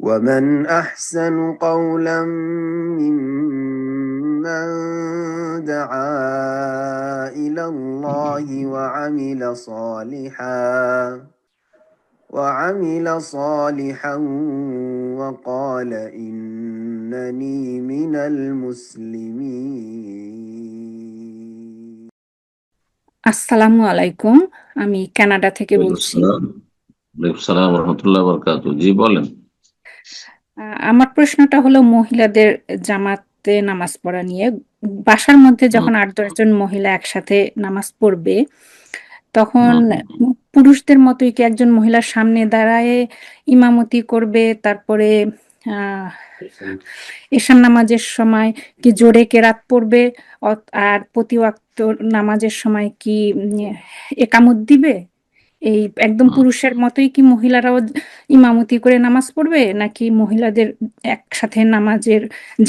ومن أحسن قولا ممن دعا إلى الله وعمل صالحا وقال إنني من المسلمين. আসসালামু আলাইকুম, আমি কানাডা থেকে বলছি। সালাম রহমতুল্লাহ বরকাতুহু। জি বলেন। আমার প্রশ্নটা হলো মহিলাদের জামাতে নামাজ পড়া নিয়ে। বাসার মধ্যে যখন ৮-১০ জন মহিলা একসাথে নামাজ পড়বে, তখন পুরুষদের মতোই কি একজন মহিলার সামনে দাঁড়ায় ইমামতি করবে? তারপরে এশার নামাজের সময় কি জোরে কেরাত পড়বে? আর প্রতি ওয়াক্ত নামাজের সময় কি একামত দিবে? এই একদম পুরুষের মতোই কি মহিলারাও ইমামতি করে নামাজ পড়বে, নাকি মহিলাদের একসাথে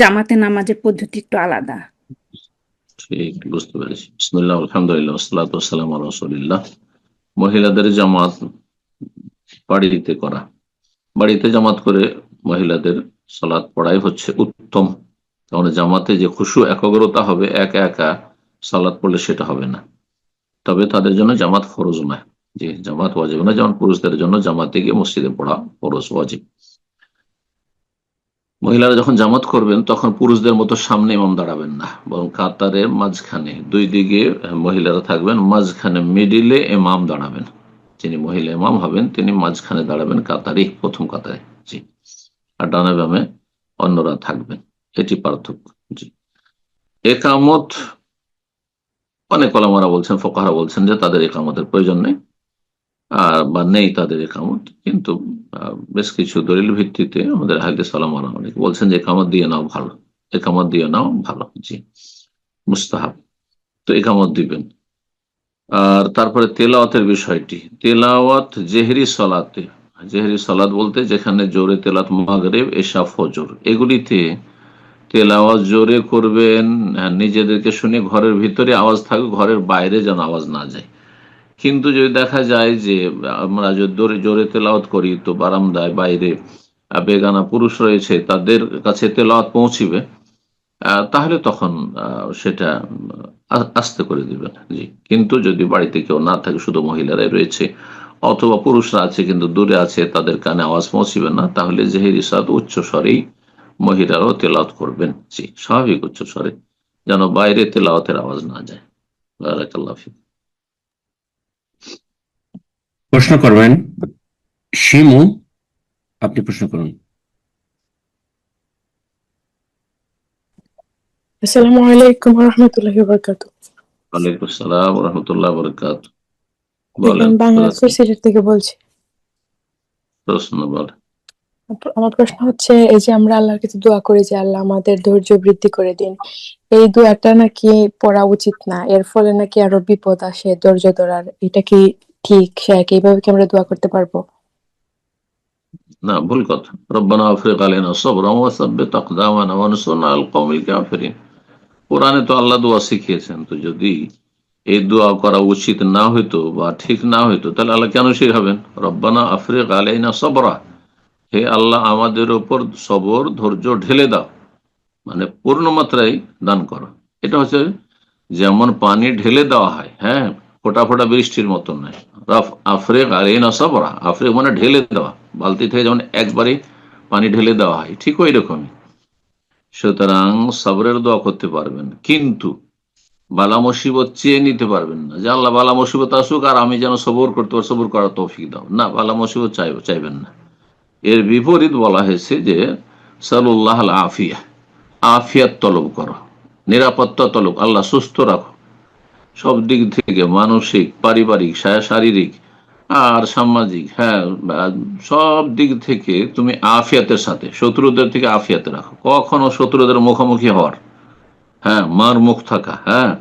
জামাতে নামাজের পদ্ধতি একটু আলাদা? ঠিক, বুঝতে পেরেছি। বিসমিল্লাহ, আলহামদুলিল্লাহ, ওয়াসসালাতু ওয়াসসালামু আলা রাসূলিল্লাহ। মহিলাদের জামাত বাড়িতে জামাত করে মহিলাদের সালাত পড়াই হচ্ছে উত্তম। তাহলে জামাতে যে খুশু একাগ্রতা হবে, একা একা সালাত পড়লে সেটা হবে না। তবে তাদের জন্য জামাত ফরজ নয়, যে জামাত ওয়াজিব না, যেমন পুরুষদের জন্য জামাতে গিয়ে মসজিদে পড়া ফরজ ওয়াজিব। মহিলারা যখন জামাত করবেন তখন পুরুষদের মতো সামনে ইমাম দাঁড়াবেন না, বরং কাতারের মাঝখানে দুই দিকে মহিলারা থাকবেন, মাঝখানে মিডিলে ইমাম দাঁড়াবেন। যিনি মহিলা ইমাম হবেন তিনি মাঝখানে দাঁড়াবেন, কাতারে, প্রথম কাতারে। জি। আর ডানে বামে অন্যরা থাকবেন, এটি পার্থক্য। জি। একামত অনেক ওলামারা বলছেন, ফুকাহারা বলছেন যে তাদের একামতের প্রয়োজন নেই, বা নেই তাদের একামত। কিন্তু বেশ কিছু দলিল ভিত্তিতে আমাদের হাদিস ওলামারা অনেক বলছেন যে একামত দিয়ে নাও ভালো। জি, মুস্তাহাব। তো একামত দিবেন। আর তারপরে তেলাওয়াতের বিষয়টি, তেলাওয়াত জেহরি সালাত বলতে যেখানে জোরে তেলাওয়াত মাগরিব, এশা, ফজর, এগুলিতে তেলাওয়াত জোরে করবেন, নিজেদেরকে শুনে ঘরের ভিতরে আওয়াজ থাকবে, ঘরের বাইরে যেন আওয়াজ না যায়। কিন্তু যদি দেখা যায় যে আমরা যদি জোরে তেলাওয়াত করি তো বারান্দায় বাইরে বেগানা পুরুষ রয়েছে, তাদের কাছে তেলাওয়াত পৌঁছিবে, তাহলে তখন সেটা আস্তে করে দিবেন। জি। কিন্তু যদি বাড়িতে কেউ না থাকে, শুধু মহিলারাই রয়েছে অথবা পুরুষরা আছে কিন্তু দূরে আছে, তাদের কানে আওয়াজ পৌঁছিবে না, তাহলে জেহেরি সালাত উচ্চ স্বরেই মহিলারাও তেলাওয়াত করবেন। জি, স্বাভাবিক উচ্চ স্বরে, যেন বাইরে তেলাওয়াতের আওয়াজ না যায়। বারাকাল্লাহু ফিক। প্রশ্ন করবেন শিমু, আপনি প্রশ্ন করুন। আসসালামু আলাইকুম ওয়া রাহমাতুল্লাহি ওয়া বারাকাতুহু। ওয়ালাইকুম আসসালাম ওয়া রাহমাতুল্লাহি ওয়া বারাকাতুহু। বলেন। বাংলাদেশের সিলেট থেকে বলছি। প্রশ্ন বল। আমার প্রশ্ন হচ্ছে, এই যে আমরা আল্লাহর কাছে দোয়া করি যে আল্লাহ আমাদের ধৈর্য বৃদ্ধি করে দিন, এই দোয়াটা নাকি পড়া উচিত না, এর ফলে নাকি আরো বিপদ আসে ধৈর্য ধরার, এটা কি ঠিক? এইভাবে কি আমরা দোয়া করতে পারবো? না, ভুল কথা। রব্বানা আফরিগ আলাইনা সাবরান ওয়া সাব্বিত আকদামানা ওয়ানসুরনা আলাল কওমিল কাফিরিন। কোরআনে তো আল্লাহ দোয়া শিখিয়েছেন, তো যদি এই দোয়া করা উচিত না হইতো বা ঠিক না হইতো তাহলে আল্লাহ কেন শিখাবেন? রব্বানা আফরিগ আলাইনা সাবরা, হে আল্লাহ আমাদের উপর সবর, ধৈর্য ঢেলে দাও, মানে পূর্ণ মাত্রায় দান করো। এটা হচ্ছে যেমন পানি ঢেলে দেওয়া হয়, হ্যাঁ, ফোটা ফোটা বৃষ্টির মতো নয়। আফরিগ আলাইনা সাবরা, আফরিগ মানে ঢেলে দেওয়া, বালতি থেকে যেমন একবারে পানি ঢেলে দেওয়া হয়, ঠিক ওই রকমই। সুতরাং সবরের দোয়া করতে পারবেন, কিন্তু বালা মুসিবত চেয়ে নিতে পারবেন না যে আল্লাহ বালা মুসিবত আসুক আর আমি যেন সবর করতে পারি, সবর করার তৌফিক দাও। না, বালা মুসিবত চাইবেন না। এর বিপরীত বলা হয়েছে যে সাল্লাল্লাহু আল আফিয়া, আফিয়াত তলব করো, নিরাপত্তা তলব, আল্লাহ সুস্থ রাখো সব দিক থেকে, মানসিক, পারিবারিক, শারীরিক আর সামাজিক, হ্যাঁ, সব দিক থেকে তুমি আফিয়াতের সাথে, শত্রুদের থেকে আফিয়াতে রাখো। কখনো শত্রুদের মুখোমুখি হওয়ার, হ্যাঁ, মার মুখ থাকা, হ্যাঁ,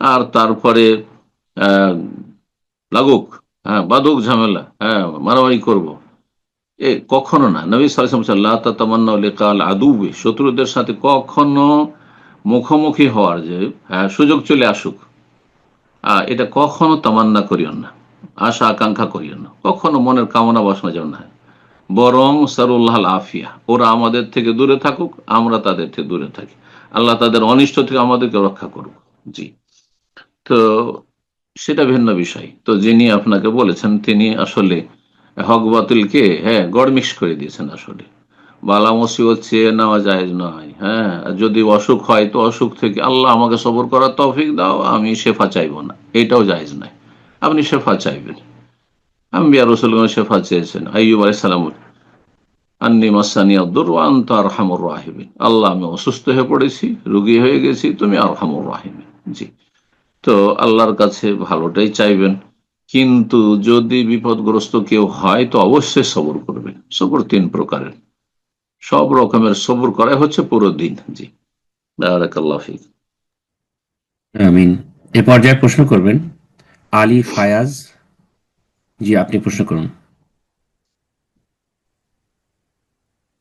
আর তারপরে লাগুক, হ্যাঁ, বাদুক ঝামেলা, হ্যাঁ, মারামারি করবো, কখনো না। নবী সাল্লাল্লাহু আলাইহি ওয়াসাল্লাম লা তাতামান্নাউ লিকাল আদুওয়ি, শত্রুদের সাথে কখনো মুখোমুখি হওয়ার যে সুযোগ চলে আসুক, এটা কখনো তামান্না করিও না, আশা আকাঙ্ক্ষা করিও না, কখনো মনের কামনা বাসনা যেন না। বরং সারুল্লাহ আফিয়া, ওরা আমাদের থেকে দূরে থাকুক, আমরা তাদের থেকে দূরে থাকি, আল্লাহ তাদের অনিষ্ট থেকে আমাদেরকে রক্ষা করুক। জি, তো সেটা ভিন্ন বিষয়। তো যিনি আপনাকে বলেছেন তিনি আসলে হক বাতিলকে গড় মিক্স করে দিয়েছেন। আসলে বালা মুসিবত চেয়ে নেওয়া যায় নয়। হ্যাঁ, আর যদি অসুখ হয় তো অসুখ থেকে আল্লাহ আমাকে সবর করার তৌফিক দাও, আমি শেফা চাইবো না, এটাও জায়েজ নয়। আপনি শেফা চাইবেন। আম্বিয়া রাসূলগণ শেফা চেয়েছেন। আইয়ুব আলাইহিস সালাম আন্নী মাসানিয়া দুর ওয়া আনতা আরহামুর রাহিমিন, আল্লাহ আমি অসুস্থ হয়ে পড়েছি, রোগী হয়ে গেছি, তুমি আরহামুর রাহিমিন। জি, তো আল্লাহর কাছে ভালোটাই চাইবেন, কিন্তু যদি বিপদগ্রস্ত কেউ হয় তো অবশ্যই সবর করবেন। সবর 3 প্রকারের, সব রকমের সবর করা হচ্ছে পুরো দিন। জি, বারাকাল্লাহু ফিক। আমিন। এ পর্যায়ে প্রশ্ন করবেন আলী ফায়াজ। জি, আপনি প্রশ্ন করুন।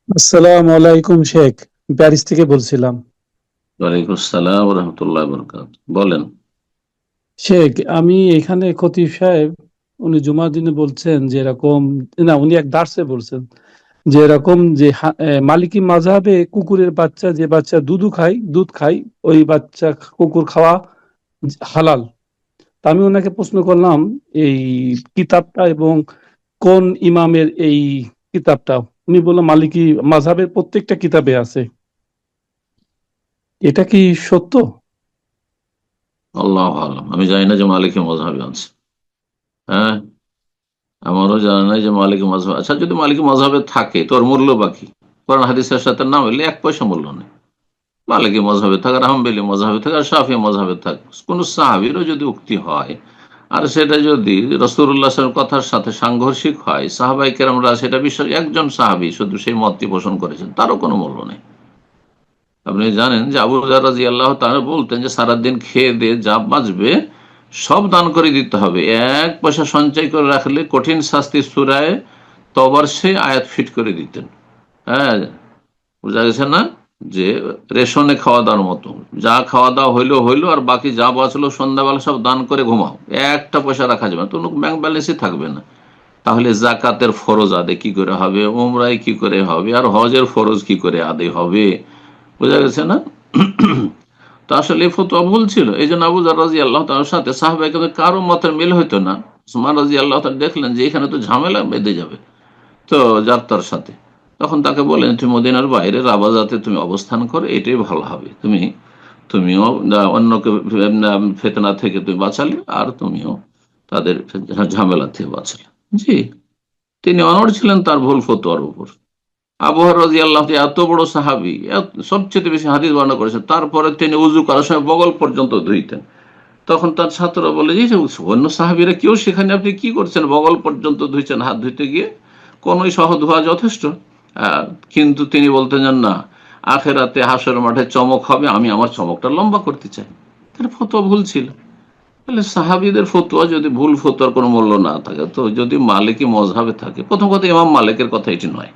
আসসালামু আলাইকুম শেখ, প্যারিস থেকে বলছিলাম। ওয়ালাইকুম আসসালাম ওয়া রাহমাতুল্লাহি ওয়া বারাকাতুহু। বলেন। শেখ, আমি এখানে খতিব সাহেব উনি জুমার দিনে বলছেন যে এরকম, না উনি এক দার্সে বলছেন যে এরকম যে মালিকি মাযহাবে কুকুরের বাচ্চা, যে বাচ্চা দুধ খায় ওই বাচ্চা কুকুর খাওয়া হালাল। তা আমি ওনাকে প্রশ্ন করলাম এই কিতাবটা এবং কোন ইমামের এই কিতাবটা। উনি বললেন মালিকি মাযহাবের প্রত্যেকটা কিতাবে আছে। এটা কি সত্য? আল্লাহু আলাম, আমি জানি না যে মালিকি মাযহাবে আছে। হ্যাঁ, আমারও জানা নাই যে মালিকি মাযহাব। আচ্ছা, যদি মালিকি মাযহাবে থাকে তোর মূল্য বাকি, কোরআন হাদিসের সাথে না হইলে 1 পয়সা মূল্য নেই। মালিকি মাযহাবে থাক আর হাম্বলি মাযহাবে থাক আর শাফিঈ মাযহাবে থাক, কোন সাহাবীরও যদি উক্তি হয় আর সেটা যদি রাসূলুল্লাহ সাল্লাল্লাহু আলাইহি ওয়াসাল্লামের কথার সাথে সাংঘর্ষিক হয়, সাহাবায়ে কেরামরা সেটা বিশ্বাস, একজন সাহাবী শুধু সেই মতটি পোষণ করেছেন, তারও কোনো মূল্য নেই। আপনি জানেন যে আবু যর রাদিয়াল্লাহু তাআলা বলতেন যে সারাদিন খেয়ে দিয়ে যা বাঁচবে সব দান করে দিতে হবে, 1 পয়সা সঞ্চয় করে রাখলে কঠিন শাস্তি সূরায়ে তওবার সেই আয়াত ফিট করে দিতেন। হ্যাঁ, বোঝা গেছে না, যে রেশনে খাওয়া দাওয়ার মতো, যা খাওয়া দাওয়া হইলো আর বাকি যা বাঁচলো সন্ধ্যাবেলা সব দান করে ঘুমাও, 1টা পয়সা রাখা যাবে না, তো ব্যাংক ব্যালেন্সই থাকবে না। তাহলে জাকাতের ফরজ আদায় কি করে হবে, উমরায় কি করে হবে, আর হজের ফরজ কি করে আদায় হবে? বোঝা গেছে না? তো আসলে এই ফতোয়া ভুল ছিল। এই জন্য আবু যর রাদিয়াল্লাহু তাআলার সাথে সাহাবায়ে কেরামের কারো মতের মিল হইতো না। উসমান রাদিয়াল্লাহু তাআলা দেখলেন যে এখানে তো ঝামেলা বেঁধে যাবে, তো যার তার সাথে, তখন তাকে বলেন তুমি মদিনার বাইরে রাবাজাতে তুমি অবস্থান করো, এটাই ভালো হবে। তুমিও অন্যকে ফিতনা থেকে তুমি বাঁচালে, আর তুমিও তাদের ঝামেলা থেকে বাঁচালে। জি, তিনি অনড় ছিলেন তার ভুল ফতোয়ার উপর। আবু হুরায়রা রাদিয়াল্লাহু তাআলা এত বড় সাহাবী, সবচেয়ে বেশি হাদিস বর্ণনা করেছেন, তারপরে তিনি উযু করার সময় বগল পর্যন্ত ধুইতেন। তখন তার ছাত্ররা বলে যে অন্য সাহাবীরা কেউ সেখানে, আপনি কি করছেন, বগল পর্যন্ত ধুইছেন হাত ধুইতে গিয়ে, কোন সহ ধোয়া যথেষ্ট। কিন্তু তিনি বলতেন যে না, আখেরাতে হাসর মাঠে চমক হবে, আমি আমার চমকটা লম্বা করতে চাই। তার ফতোয়া ভুল ছিল। তাহলে সাহাবীদের ফতোয়া যদি ভুল, ফতোয়ার কোনো মূল্য না থাকে, তো যদি মালিকি মযহাবে থাকে, প্রথম কথা ইমাম মালিকের কথা এটি নয়।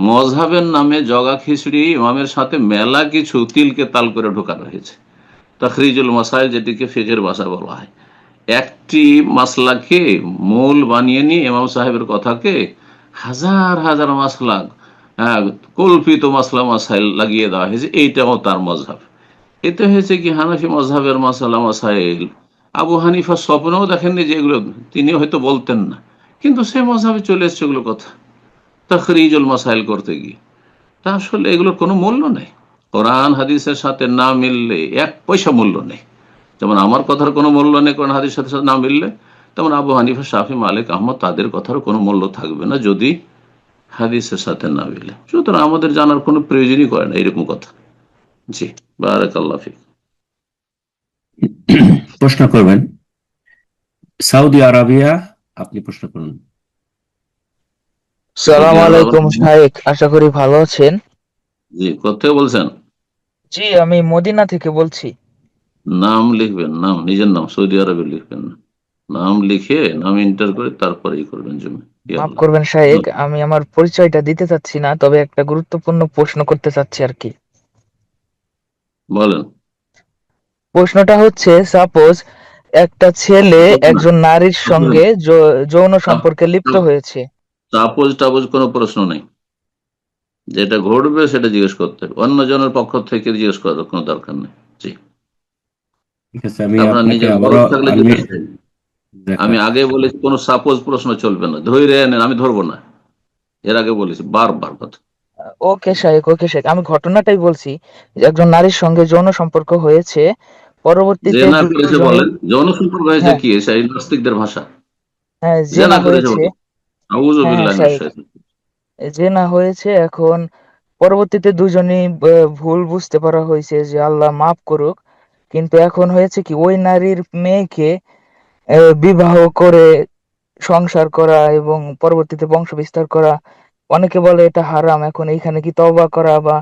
মযহাবের নামে জগা খিচড়ি ইমামের সাথে মেলা কিছু তিলকে তাল করে ঢোকানো হয়েছে। তাখরিজুল মাসাইল, যেটিকে ফিকহের ভাষা বলা হয়, একটি মাসলাকে মূল বানিয়ে নিয়ে ইমাম সাহেবের কথাকে হাজার হাজার মাসলা, কল্পিত মাসলা মাসাইল লাগিয়ে দেওয়া হয়েছে, এইটাও তার মযহাব। এতে হয়েছে কি, হানাফি মযহাবের মাসালা মাসাইল আবু হানিফা স্বপ্নেও দেখেননি যে এগুলো, তিনি হয়তো বলতেন না, কিন্তু সে মযহাবে চলে এসছে এগুলো কথা তাখরিজুল মাসাইল করতে গিয়ে। তা আসলে এগুলোর কোনো মূল্য নেই, কোরআন হাদিসের সাথে না মিললে 1 পয়সা মূল্য নেই। যেমন আমার কথার কোনো মূল্য নেই কোরআন হাদিসের সাথে না মিললে, তেমন আবু হানিফা, শাফি, মালিক, আহমদ তাদের কথার কোনো মূল্য থাকবে না যদি হাদিসের সাথে না মিলে। সুতরাং আমাদের জানার কোনো প্রয়োজনই করে না এরকম কথা। জি, বারাকাল্লাহ ফিক। প্রশ্ন করবেন সৌদি আরবিয়া। আপনি প্রশ্ন করুন। সালাম আলাইকুম শাইখ, আশা করি ভালো আছেন। জি, কোথায় বলছেন? জি, আমি মদিনা থেকে বলছি। নাম লিখবেন, নাম, নিজের নাম সৌদি আরবে লিখবেন না, নাম লিখে নাম এন্টার করে তারপরেই করবেন জমি। মাফ করবেন শাইখ, আমি আমার পরিচয়টা দিতে চাচ্ছি না, তবে একটা গুরুত্বপূর্ণ প্রশ্ন করতে চাচ্ছি আর কি। বলেন। প্রশ্নটা হচ্ছে, সাপোজ একটা ছেলে একজন নারীর সঙ্গে যৌন সম্পর্কে লিপ্ত হয়েছে। তাপজ টাপজ কোনো প্রশ্ন নেই, যেটা ঘটবে সেটা জিজ্ঞেস করতে হবে, অন্যজনের পক্ষ থেকে জিজ্ঞেস করার কোনো দরকার নেই। জি, ঠিক আছে, আমি আপনার আপনাকে নিজের আবারও খরচ থাকলে জিজ্ঞেস করুন। আমি আগে বলেছি কোনো সাপোজ প্রশ্ন চলবে না, ধরে নেন, আমি ধরবো না, এর আগে বলেছি বারবার কথা। ওকে শাহেক, ওকে শাহেক, আমি ঘটনাটাই বলছি যে একজন নারীর সঙ্গে যৌন সম্পর্ক হয়েছে, যে পরবর্তীতে না করেছে দুজনেই, বলেন, যৌন সম্পর্ক হয়েছে হ্যাঁ কি, সেই নাস্তিকদের ভাষা। হ্যাঁ, যে জেনা না করেছে হয়েছে। বলেন, আউযু হ্যাঁ বিল্লাহি মিনাশ শাহেক, শাইতানির। জেনা হয়েছে। এখন পরবর্তীতে দুজনেই ভুল বুঝতে পারা হয়েছে, যে আল্লাহ মাফ করুক। কিন্তু এখন হয়েছে কি, ওই নারীর মেয়েকে বিবাহ করে সংসার করা এবং পরবর্তীতে বংশ বিস্তার করা, অনেকে বলে এটা হারাম। এখন এইখানে কি তওবা করা বা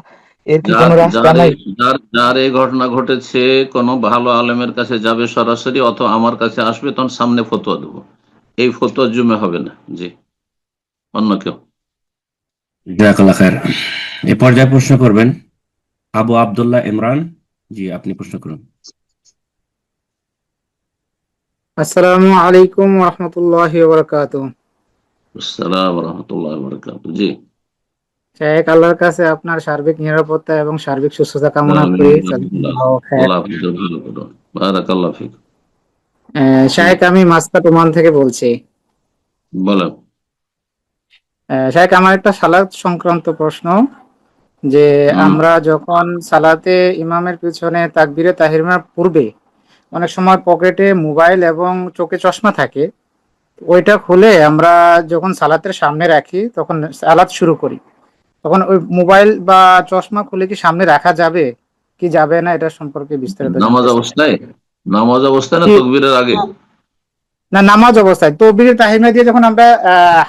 এর কি যার কোনো রাস্তা যার নাই? এই- যার যার এই ঘটনা ঘটেছে, কোনো ভালো আলেমের কাছে যাবে সরাসরি, অথবা আমার কাছে আসবে, তখন সামনে ফতোয়া দেবো। এই ফতোয়া জুমে হবে না। জি, অন্য কেউ। জাযাকাল্লাহ খায়ের। এ পর্যায়ে প্রশ্ন করবেন আবু আব্দুল্লাহ ইমরান। জি, আপনি প্রশ্ন করুন। আসসালামু আলাইকুম রহমতুল্লাহি ওবরাকাতুহ। আসসালাম রহমতুল্লাহ বরকাত। জি, শেখ, আল্লাহর কাছে আপনার সার্বিক নিরাপত্তা এবং সার্বিক সুস্থতা কামনা করি। আমিন, আল্লাহ জাযাকাল্লাহু খায়ের। আল্লাহ আপনাদের ভালো করুন, বারাকাল্লাহ ফিক। জি, শেখ, আমি মাসকাট ওমান থেকে বলছি। বলেন। শেখ, আমার একটা সালাত সংক্রান্ত প্রশ্ন, যে হুম, আমরা যখন সালাতে ইমামের পিছনে তাকবীরে তাহরিমার পূর্বে অনেক সময় পকেটে মোবাইল এবং চোখে চশমা থাকে, ওইটা খুলে আমরা যখন সালাতের সামনে রাখি তখন সালাত শুরু করি, তখন ওই মোবাইল বা চশমা খুলে কি সামনে রাখা যাবে কি যাবে না, এটা সম্পর্কে বিস্তারিত নামাজ জানতে চাই। অবস্থায়, নামাজ অবস্থায় না জি, তকবীরের আগে? না, নামাজ অবস্থায় তকবীরে তাহরিমা দিয়ে যখন আমরা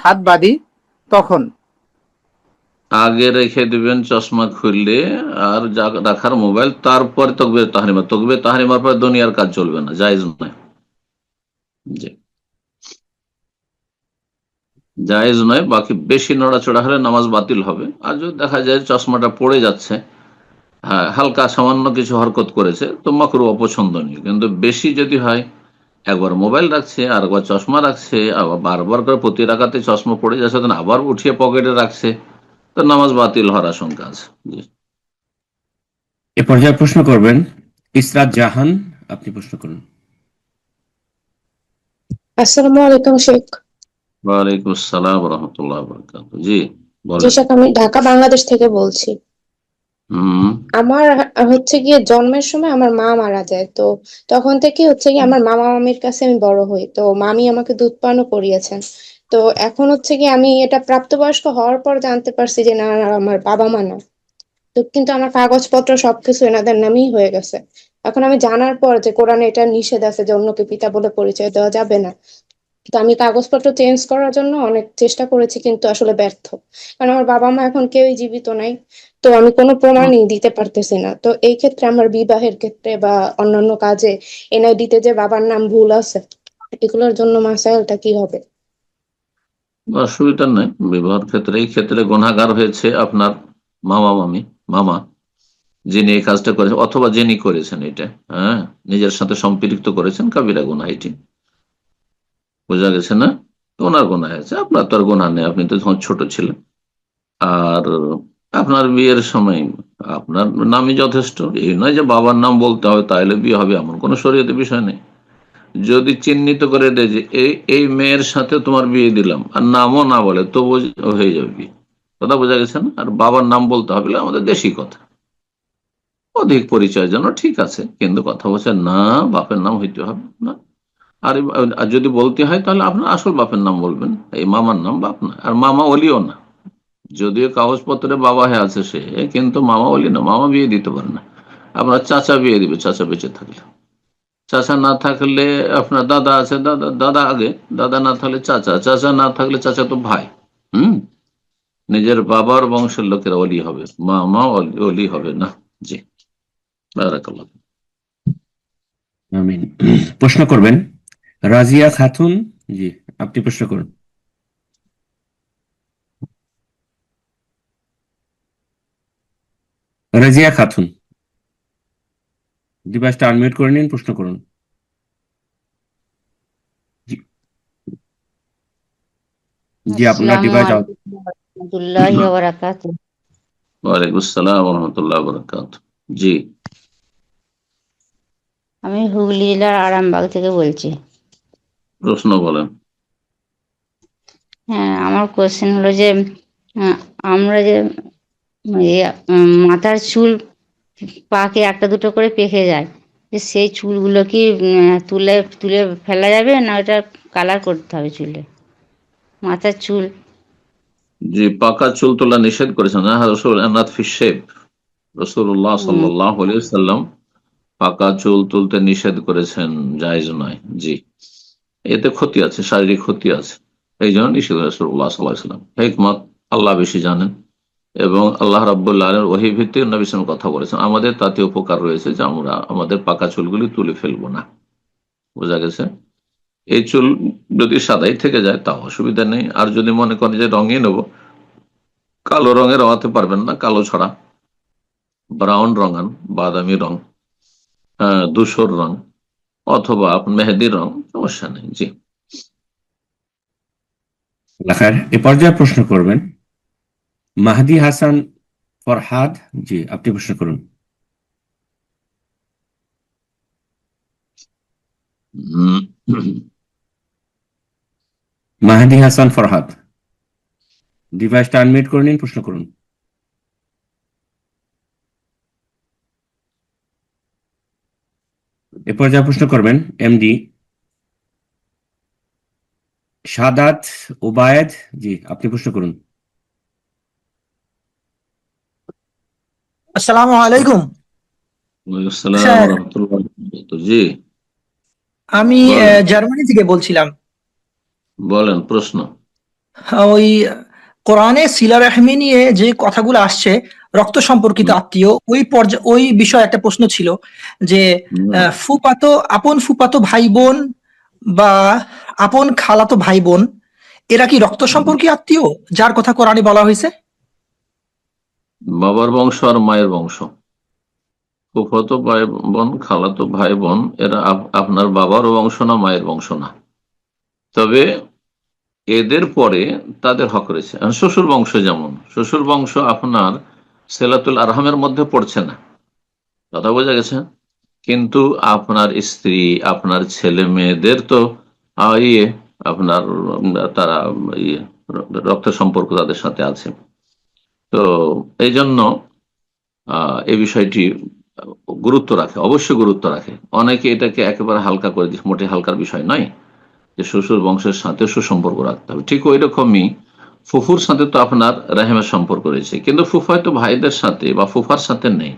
হাত বাঁধি তখন। আগে রেখে দিবেন চশমা খুললে, আর যা রাখার মোবাইল, তারপর তকবীর তাহরিমা। তকবীর তাহরিমার পর দুনিয়ার কাজ চলবে না, জায়েজ নয়। জি, জায়েজ নয়। বাকি বেশি নড়াচড়া হলে নামাজ বাতিল হবে। আর যদি দেখা যায় চশমাটা পড়ে যাচ্ছে, হ্যাঁ, হালকা সামান্য কিছু হরকত করেছে, তো মাকরু, অপছন্দনীয়। কিন্তু বেশি যদি হয়, একবার মোবাইল রাখছে আর একবার চশমা রাখছে, আবার বারবার করে প্রতি রাখাতে চশমা পড়ে যাচ্ছে, তখন আবার উঠিয়ে পকেটে রাখছে, তো নামাজ বাতিল হওয়ার আশঙ্কা আছে। জি, এ পর্যায়ে প্রশ্ন করবেন ইসরাত জাহান। আপনি প্রশ্ন করুন। আসসালামু আলাইকুম শেখ। ওয়ালাইকুম আসসালাম রহমতুল্লাহ বরকাত। জি, জি বলেন। শেখ, আমি ঢাকা বাংলাদেশ থেকে বলছি। হুম। আমার হচ্ছে গিয়ে জন্মের সময় আমার মা মারা যায়, তো তখন থেকে হচ্ছে গিয়ে আমার মামা মামির কাছে আমি বড় হই, তো মামি আমাকে দুধ পানও করিয়েছেন। তো এখন হচ্ছে গিয়ে আমি এটা প্রাপ্তবয়স্ক হওয়ার পর জানতে পারছি যে না, আমার বাবা মা না। তো কিন্তু আমার কাগজপত্র সবকিছু এনাদের নামেই হয়ে গেছে। এখন আমি জানার পর যে কোরআনে এটা নিষেধ আছে যে অন্যকে পিতা বলে পরিচয় দেওয়া যাবে না, তো আমি কাগজপত্র চেঞ্জ করার জন্য অনেক চেষ্টা করেছি, কিন্তু আসলে ব্যর্থ। কারণ আমার বাবা মা এখন কেউই জীবিত নাই, তো আমি কোনো প্রমাণই দিতে পারতেছি না। তো এই ক্ষেত্রে আমার বিবাহের ক্ষেত্রে বা অন্যান্য কাজে এনআইডিতে যে বাবার নাম ভুল আছে, এগুলোর জন্য মাসাইলটা কি হবে? অসুবিধা নাই বিবাহের ক্ষেত্রে। এই ক্ষেত্রে গুনাহগার হয়েছে আপনার মামা মামি, মামা, যিনি এই কাজটা করেছেন, অথবা যিনি করেছেন এটা, হ্যাঁ, নিজের সাথে সম্পৃক্ত করেছেন, কাবিরা গুনাহ এটি। বোঝা গেছে না? তো ওনার গুনাহ হয়েছে, আপনার তো আর গুনাহ নেই, আপনি তো তখন ছোট ছিলেন। আর আপনার বিয়ের সময় আপনার নামই যথেষ্ট। এই নয় যে বাবার নাম বলতে হবে তাহলে বিয়ে হবে, এমন কোনো শরীয়তের বিষয় নেই। যদি চিহ্নিত করে দেয় যে এই এই মেয়ের সাথে তোমার বিয়ে দিলাম, আর নামও না বলে, তো হয়ে যাবে বিয়ে। কথা বোঝা গেছে না? আর বাবার নাম বলতে হবে, আমাদের দেশি কথা, অধিক পরিচয় যেন ঠিক আছে, কিন্তু কথা বলছে না বাপের নাম হইতে হবে না। আর আর যদি বলতে হয় তাহলে আপনার আসল বাপের নাম বলবেন, এই মামার নাম বাপ না। আর মামা অলিও না, যদিও কাগজপত্রে বাবা হয়ে আছে সে, কিন্তু মামা অলি না, মামা বিয়ে দিতে পারে না। আপনার চাচা বিয়ে দিবে, চাচা বেঁচে থাকলে। চাচা না থাকলে আপনার দাদা আছে, দাদা দাদা আগে, দাদা না থাকলে চাচা, চাচা না থাকলে চাচা তো ভাই। হুম, নিজের বাবার বংশের লোকেরা অলি হবে, মামা অলি হবে না। জি, বারাকাল্লাহ। আমিন। প্রশ্ন করবেন রাজিয়া খাতুন। জি, আপনি প্রশ্ন করুন। রাজিয়া খাতুন, ডিভাইসটা আনমিউট করে নিন, প্রশ্ন করুন। জি, জি আপনার আসসালামু ডিভাইস আলাইকুম ওয়া রাহমাতুল্লাহি ওয়া বারাকাতুহু। ওয়ালাইকুম আসসালাম রহমতুল্লাহ বরকাত। জি আমি হুগলি জেলার আরামবাগ থেকে বলছি। প্রশ্ন বলেন। হ্যাঁ, আমার কোশ্চেন হলো যে আমরা যে মাথার চুল পাকে একটা দুটো করে পেকে যায়, যে সেই চুলগুলো কি তুলে তুলে ফেলা যাবে, না ওটা কালার করতে হবে চুলে, মাথার চুল? জি, পাকা চুল তোলা নিষেধ করেছেন রাসূলুল্লাহ উম, সাল্লাল্লাহু আলাইহি ওয়াসাল্লাম পাকা চুল তুলতে নিষেধ করেছেন, জায়েজ নয়। জি, এতে ক্ষতি আছে, শারীরিক ক্ষতি আছে, এই জন্য নিষেধ রাসূলুল্লাহ সাল্লাল্লাহু আলাইহি ওয়াসাল্লাম। হিকমত আল্লাহ বেশি জানেন, এবং আল্লাহ রাব্বুল আলামিন ওহী ভিত্তিক নবী সাল্লাল্লাহু আলাইহি ওয়াসাল্লাম কথা বলেছেন। আমাদের তাতে উপকার রয়েছে যে আমরা আমাদের পাকা চুলগুলি তুলে ফেলবো না। বোঝা গেছে? এই চুল যদি সাদাই থেকে যায় তাও অসুবিধা নেই। আর যদি মনে করেন যে রঙে নেব, কালো রঙে রঙাতে পারবেন না, কালো ছাড়া ব্রাউন রঙান, বাদামি রং, ধূসর রং, অথবা মেহেদি রং, সমস্যা নেই। জি লেখার এ পর্যায়ে প্রশ্ন করবেন মাহদি হাসান ফরহাদ। জি আপনি প্রশ্ন করুন। উম, মাহদি হাসান ফরহাদ, ডিভাইসটা আনমিউট করে নিন, প্রশ্ন করুন। এ পর্যায়ে প্রশ্ন করবেন এমডি সাদাত ওবায়েদ। জি আপনি প্রশ্ন করুন। আসসালামু আলাইকুম ওয়ালাইকুম আসসালাম স্যার। রাহমাতুল্লাহি ওয়া বারাকাতুহু। জি আমি বলেন, জার্মানি থেকে বলছিলাম। বলেন প্রশ্ন। ওই কোরআনে সিলা রাহমি নিয়ে যে কথাগুলো আসছে, রক্ত সম্পর্কিত হুম, আত্মীয়, ওই বিষয়ে একটা প্রশ্ন ছিল যে হুম, আপন ফুপাতো ভাই বোন বা আপন খালাতো ভাই বোন, এরা কি রক্ত হুম। সম্পর্কীয় আত্মীয় যার কথা কোরআনে বলা হয়েছে? বাবার বংশ আর মায়ের বংশ, ফুফাতো ভাই বোন, খালাতো ভাই বোন, এরা আপনার বাবার বংশ না, মায়ের বংশ না। তবে এদের পরে তাদের হক রয়েছে। আর শ্বশুর বংশ, যেমন শ্বশুর বংশ আপনার সেলাতুল আরহামের মধ্যে পড়ছে না, কথা বোঝা গেছে? কিন্তু আপনার স্ত্রী, আপনার ছেলে মেয়েদের তো ইয়ে আপনার তারা ইয়ে রক্ত সম্পর্ক তাদের সাথে আছে। তো এই জন্য এই বিষয়টি গুরুত্ব রাখে, অবশ্যই গুরুত্ব রাখে। অনেকে এটাকে একেবারে হালকা করে দিচ্ছে, মোটে হালকার বিষয় নয় যে শ্বশুর বংশের সাথে সুসম্পর্ক রাখতে হবে। ঠিক ওই রকমই ফুফুর সাথে তো আপনার রেহেমের সম্পর্ক রয়েছে, কিন্তু ফুফু হয়তো ভাইদের সাথে বা ফুফার সাথে নেই,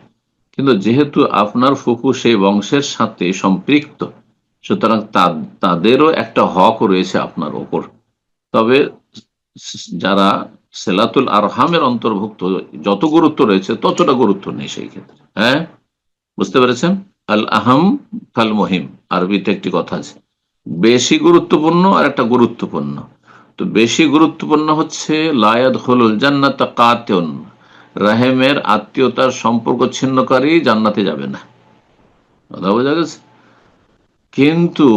কিন্তু যেহেতু আপনার ফুফু সেই বংশের সাথে সম্পৃক্ত, সুতরাং তাদেরও একটা হক রয়েছে আপনার ওপর। তবে যারা সেলাতুল আরহামের অন্তর্ভুক্ত, যত গুরুত্ব রয়েছে ততটা গুরুত্ব নেই সেই ক্ষেত্রে। হ্যাঁ, বুঝতে পেরেছেন? আল আহাম ফাল মহিম, আরবিতে একটি কথা আছে, বেশি গুরুত্বপূর্ণ আর একটা গুরুত্বপূর্ণ। তো বেশি গুরুত্বপূর্ণ হচ্ছে লায়াদ হলুল জান্নাত কাতেউন, রাহেমের আত্মীয়তার সম্পর্ক ছিন্নকারী জান্নাতে যাবে না, কথা বোঝা গেছে? কিন্তু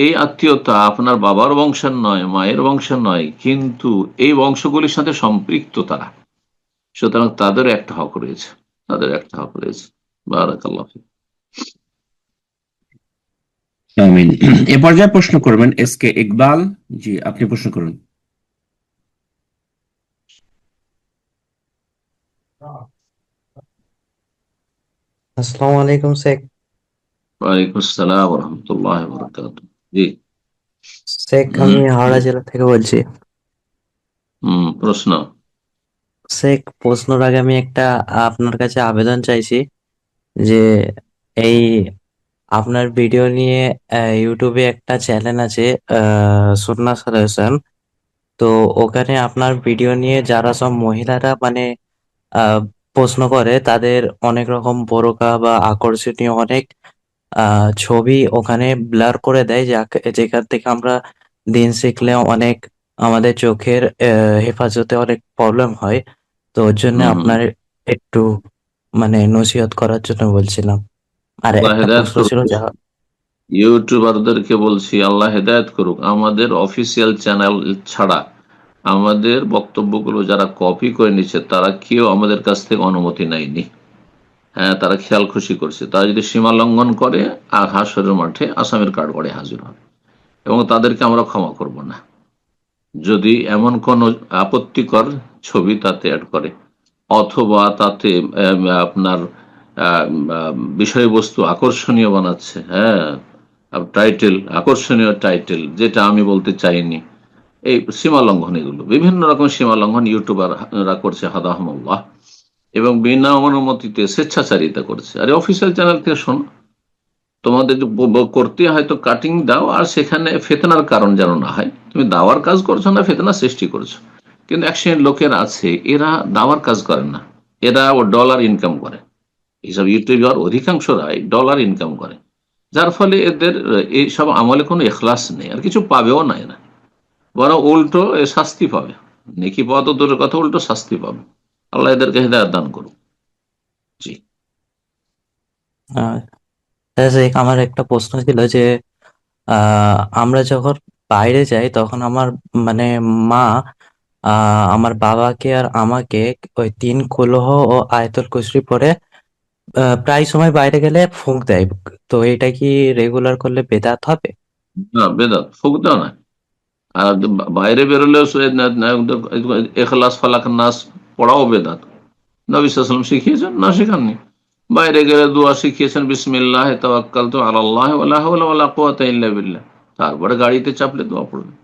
এই আত্মীয়তা আপনার বাবার বংশের নয়, মায়ের বংশের নয়, কিন্তু এই বংশগুলির সাথে সম্পৃক্ত তারা, সুতরাং তাদের একটা হক রয়েছে, তাদের একটা হক রয়েছে। বারাকাল্লাহ ফিক। আমিন। এ পর্যায়ে প্রশ্ন করবেন এস কে ইকবাল। জি আপনি প্রশ্ন করুন। আসসালামু আলাইকুম শেখ। ওয়ালাইকুম আসসালাম ওয়া রাহমাতুল্লাহি ওয়া বারাকাতুহু। জি শেখ আমি হাওড়া জেলা থেকে বলছি। প্রশ্ন। শেখ প্রশ্নের আগে আমি একটা আপনার কাছে আবেদন চাইছি যে এই আপনার ভিডিও নিয়ে ইউটিউবে একটা চ্যানেল আছে সুন্নাহ সলিউশন। তো ওখানে আপনার ভিডিও নিয়ে যারা সব মহিলারা মানে আহ প্রশ্ন করে, তাদের অনেক রকম বোরকা বা আকর্ষণীয় অনেক ছবি ওখানে ব্লার করে দেয়, যেখান থেকে আমরা দিন শিখলে অনেক আমাদের চোখের হেফাজতে অনেক প্রবলেম হয়। তো ওর জন্য হুম হুম, আপনার একটু মানে নসিহত করার জন্য বলছিলাম। আর আল্লাহ একটা হেদায়েত প্রশ্ন ছিল করুন। যা ইউটিউবারদেরকে বলছি আল্লাহ হেদায়েত করুক, আমাদের অফিসিয়াল চ্যানেল ছাড়া আমাদের বক্তব্যগুলো যারা কপি করে নিচ্ছে তারা কেউ আমাদের কাছ থেকে অনুমতি নেয়নি। হ্যাঁ, তারা খেয়াল খুশি করছে। তারা যদি সীমা লঙ্ঘন করে আর হাসরের মাঠে আসামির কাঠগড়ে হাজির হবে, এবং তাদেরকে আমরা ক্ষমা করব না। যদি এমন কোন আপত্তিকর ছবি তাতে অ্যাড করে অথবা তাতে আপনার বিষয়বস্তু আকর্ষণীয় বানাচ্ছে, হ্যাঁ, টাইটেল আকর্ষণীয় টাইটেল যেটা আমি বলতে চাইনি, এই সীমা লঙ্ঘন, এগুলো বিভিন্ন রকম সীমা লঙ্ঘন ইউটিউবাররা করছে হাদাহামুল্লাহ, এবং বিনা অনুমতিতে স্বেচ্ছাচারিতা করছে। আরে অফিসিয়াল চ্যানেল থেকে শোনো, তোমাদের করতে হয়তো কাটিং দাও, আর সেখানে ফেতনার কারণ যেন না হয়। তুমি দাওয়ার কাজ করছো না, ফেতনা সৃষ্টি করছো। কিন্তু এক শ্রেণীর লোকের আছে, এরা দাওয়ার কাজ করে না, এরা ডলার ইনকাম করে। এইসব ইউটিউবার অধিকাংশরাই ডলার ইনকাম করে, যার ফলে এদের এইসব আমলে কোনো এখলাস নেই, আর কিছু পাবেও না এরা, বরং উল্টো শাস্তি পাবে। নেকি পাওয়া তো দূরের কথা, উল্টো শাস্তি পাবে। আল্লাহ এদেরকে হিদায়াত দান করুন। জি, আহ, আমার একটা প্রশ্ন ছিল যে আমরা যখন বাইরে যাই তখন আমার মানে মা আমার বাবাকে আর আমাকে ওই 3 কুলহ ও আয়াতুল কুরসি পড়ে প্রায় সময় বাইরে গেলে ফুঁক দেয়। তো এটা কি রেগুলার করলে বেদাত হবে? না বেদাত ফুক দাও না। আর বাইরে বেরোলেও এখলাস ফালাক নাস পড়াও বেদাত। নবী সাল্লাল্লাহু আলাইহি ওয়াসাল্লাম শিখিয়েছেন না, শেখাননি? বাইরে গেলে দোয়া শিখিয়েছেন, বিসমিল্লাহ তাওয়াক্কালতু আলাল্লাহ ওয়ালা হাওলা ওয়ালা কুওয়াতা ইল্লা বিল্লাহ। তারপরে গাড়িতে চাপলে দোয়া পড়বে।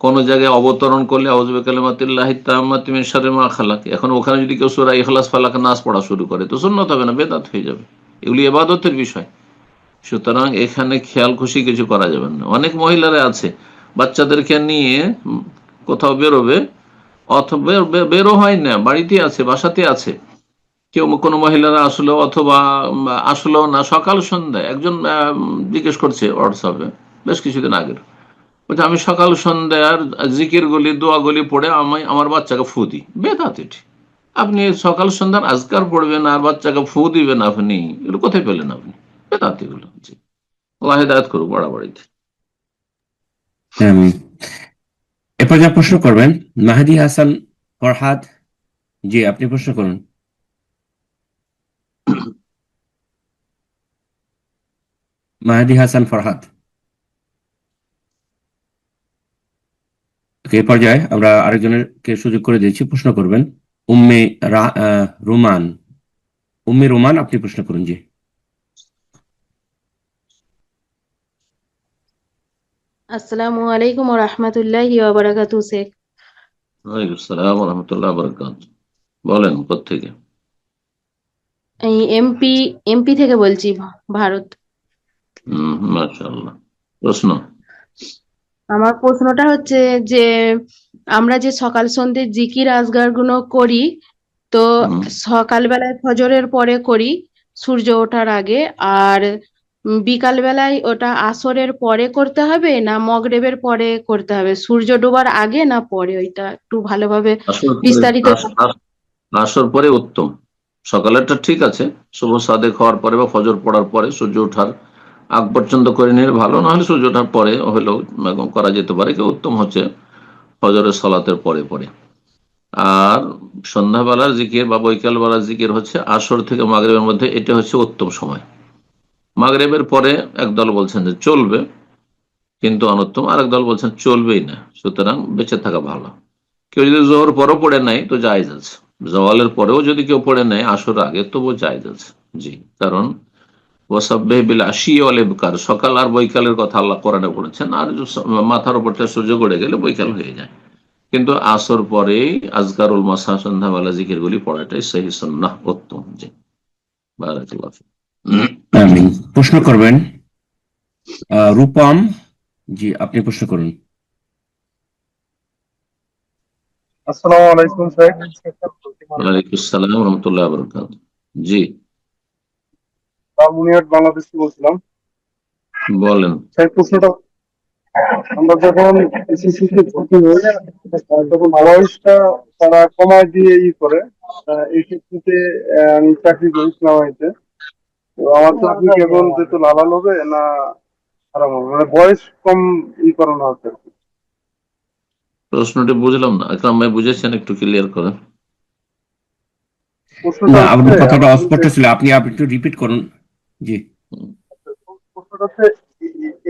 কোন জায়গায় অবতরণ করলে আউযু বিকালিমাতিল্লাহি তাম্মাতি মিন শাররি মা খালাক, এখন ওখানে যদি কেউ সূরা ইখলাস ফালাক নাস পড়া শুরু করে তো সুন্নাত হবে না, বেদাত হয়ে যাবে। এগুলি ইবাদতের বিষয়, সুতরাং এখানে খেয়াল খুশি কিছু করা যাবে না। অনেক মহিলারা আছে বাচ্চাদেরকে নিয়ে কোথাও বেরোবে, অথবা বেরো হয় না, বাড়িতে আছে, বাসাতে আছে। কেউ কোনো মহিলারা আসলো অথবা আসলো না, সকাল সন্ধ্যায় একজন জিজ্ঞেস করছে হোয়াটসঅ্যাপে বেশ কিছুদিন আগের, বলছে আমি সকাল সন্ধ্যার জিকির গুলি দোয়াগুলি পড়ে আমি আমার বাচ্চাকে ফু দিই। বেদাত এটি। আপনি সকাল সন্ধ্যার আজকার পড়বেন আর বাচ্চাকে ফু দিবেন, আপনি এগুলো কোথায় পেলেন? আপনি বেদাত এগুলো। জি, আল্লাহ হিদায়াত করুক বাড়াবাড়িতে। আমিন। এরপর যা প্রশ্ন করবেন মাহাদি হাসান ফরহাদ, জি আপনি প্রশ্ন করুন। মাহাদি হাসান ফরহাদ। এই পর্যায়ে আমরা আরেকজনেরকে সুযোগ করে দিয়েছি, প্রশ্ন করবেন রুমান। রুমান আপনি প্রশ্ন করুন। জি, আসসালামু আলাইকুম ওয়া রাহমাতুল্লাহি ওয়া বারাকাতুহু শেখ। ওয়ালাইকুম আসসালাম ওয়া রাহমাতুল্লাহি ওয়া বারাকাতুহু। বলেন কোত্থেকে? এই এমপি থেকে বলছি, ভারত। মাশাআল্লাহ। প্রশ্ন? আমার প্রশ্নটা হচ্ছে যে আমরা যে সকাল সন্ধ্যে জিকির আজগার গুলো করি, তো সকালবেলায় ফজরের পরে করি সূর্য ওঠার আগে, আর বিকাল বেলায় ওটা আসরের পরে করতে হবে না মগরিবের পরে করতে হবে? সূর্য ডোবার আগে না পরে? ওইটা একটু ভালোভাবে বিস্তারিত। আসর পরে উত্তম। সকালেরটা ঠিক আছে, শুভ সাদেক হওয়ার পরে বা ফজর পড়ার পরে সূর্য ওঠার আগ পর্যন্ত করে নিলে ভালো, না হলে সূর্য ওঠার পরে হলেও করা যেতে পারে। কেউ উত্তম হচ্ছে ফজরের সালাতের পরে পরে। আর সন্ধ্যাবেলার জিকির বা বৈকাল বেলার জিকির হচ্ছে আসর থেকে মাগরিবের মধ্যে, এটা হচ্ছে উত্তম সময়। মাগরিবের পরে একদল বলছেন যে চলবে কিন্তু অনুত্তম, আরেক দল বলছেন চলবেই না, সুতরাং বেঁচে থাকা ভালো। কেউ যদি জোহর পরেও পড়ে নেয় তো জায়েজ আছে, জওয়ালের পরেও যদি কেউ পড়ে নেয় আসর আগে তবুও জায়েজ আছে। জি, কারণ ওয়াসাব্বিহ বিল আশি ওয়াল ইবকার, সকাল আর বৈকালের কথা আল্লাহ কোরআনে বলেছেন। আর মাথার উপরটা সূর্য গড়ে গেলে বৈকাল হয়ে যায়, কিন্তু আসর পরেই আজকারুল মাসা সন্ধ্যাবেলা জিকির গুলি পড়াটাই সহি সুন্নাহ, উত্তম। জি, বারাকাল্লাহ ফিক। আমিন। প্রশ্ন করবেন রূপম, জি আপনি প্রশ্ন করুন। আসসালামু আলাইকুম স্যার। ওয়ালাইকুম আসসালাম ওয়া রাহমাতুল্লাহি ওয়া বারাকাতুহু। জি, বুনিয়াদ বাংলাদেশ থেকে বলছিলাম। বলেন। স্যার প্রশ্নটা, আমরা যখন এসএসসিতে ভর্তি হই তখন বয়সটা তারা কমায় দিয়ে করে, এই ক্ষেত্রে আমি চাকরি করি ইসলামাবাদে। তো আমার চাকরি কেবল যেহেতু লালাল হবে না হারাম হবে, মানে বয়স কম করানো হচ্ছে আর কি। প্রশ্নটি বুঝলাম না, একরাম ভাই বুঝেছেন, একটু ক্লিয়ার করেন। প্রশ্নটা না, হচ্ছে আপনার কথাটা আমাদের অস্পষ্ট ছিল, আপনি একটু রিপিট করুন। জি। প্রশ্নটা হচ্ছে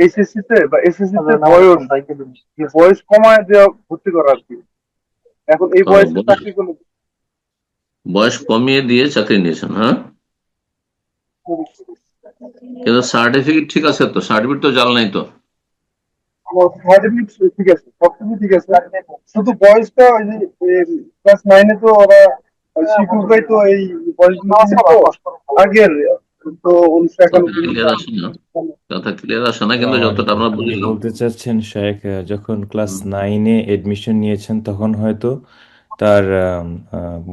এইচএসসি তে বা এসএসসি তে বয়স কমায় দেওয়া ভর্তি করা আর কি। এখন এই বয়সে চাকরি করলে বয়স কমিয়ে দিয়ে চাকরি নিয়েছেন, হ্যাঁ, কিন্তু সার্টিফিকেট ঠিক আছে তো, সার্টিফিকেট তো জাল নাই তো। সার্টিফিকেট ঠিক আছে, সবকিছু ঠিক আছে, শুধু বয়সটা ওই যে ক্লাস 9-এ তো ওরা শিক্ষক ভাই তো এই বয়সগুলো আগের তো 1991 কথা ক্লিয়ার আসে না, কিন্তু যতটা আমরা আপনি বুঝলাম। বলতে চাচ্ছেন শেখ, যখন ক্লাস 9-এ এডমিশন নিয়েছেন তখন হয়তো তার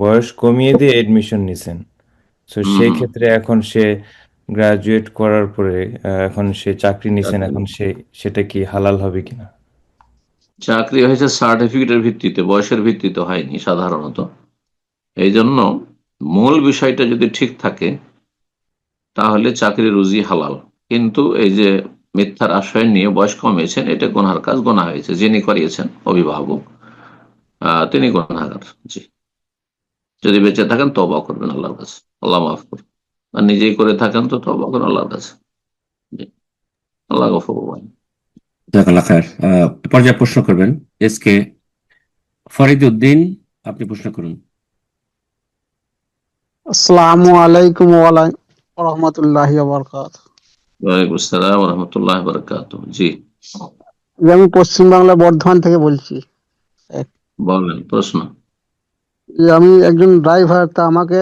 বয়স কমিয়ে দিয়ে এডমিশন নিছেন, তো সেই ক্ষেত্রে এখন সে গ্রাজুয়েট করার পরে এখন সে চাকরি নিছেন, এখন সেটা কি হালাল হবে কিনা? চাকরি হয়েছে সার্টিফিকেটের ভিত্তিতে, বয়সের ভিত্তিতে হয়নি সাধারণত। এই জন্য মূল বিষয়টা যদি ঠিক থাকে তাহলে চাকরি রুজি হালাল, কিন্তু এই যে মিথ্যার আশ্রয় নিয়ে বয়স কমিয়েছেন, এটা গুনহার কাজ, গোনা হয়েছে। যিনি করিয়েছেন অভিভাবক, তিনি গুনাহগার। জি, যদি বেঁচে থাকেন তওবা করবেন আল্লাহর কাছে, আল্লাহ মাফ করবেন। আর নিজেই করে থাকেন তো তওবা করবেন আল্লাহর কাছে। জি, আল্লাহ গফুর রহিম। জাযাকাল্লাহ খায়ের। পর্যায়ে প্রশ্ন করবেন এসকে ফরিদ উদ্দিন, আপনি প্রশ্ন করুন। আসসালামু আলাইকুম ওয়া রাহমাতুল্লাহি ওয়া বারাকাতুহু। ওয়ালাইকুম আসসালাম ওয়া রাহমাতুল্লাহি ওয়া বারাকাতুহু। জি, আমি পশ্চিম বাংলা বর্ধমান থেকে বলছি। বলেন প্রশ্ন। আমি একজন ড্রাইভার, তা আমাকে